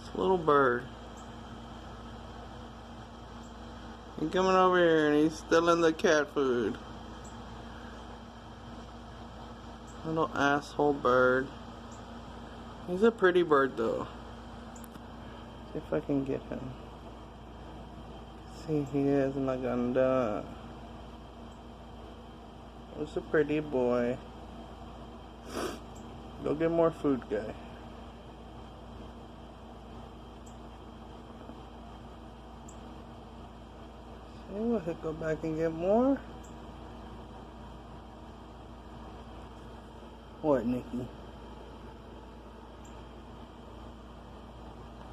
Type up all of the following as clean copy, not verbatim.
It's a little bird. He's coming over here and he's stealing the cat food. Little asshole bird. He's a pretty bird though. See if I can get him. See, he is maganda. He's a pretty boy. Go get more food, guy. See, we'll go back and get more. What, Nikki?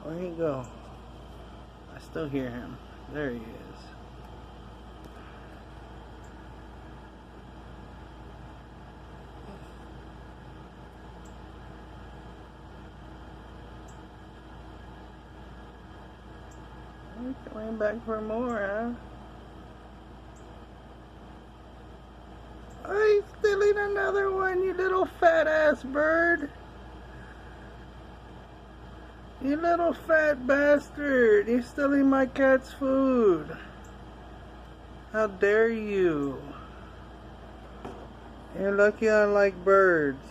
Where'd he go? I still hear him. There he is. You're coming back for more, huh? Oh, he's stealing another one, you little fat ass bird. You little fat bastard. You're stealing my cat's food. How dare you? You're lucky I like birds.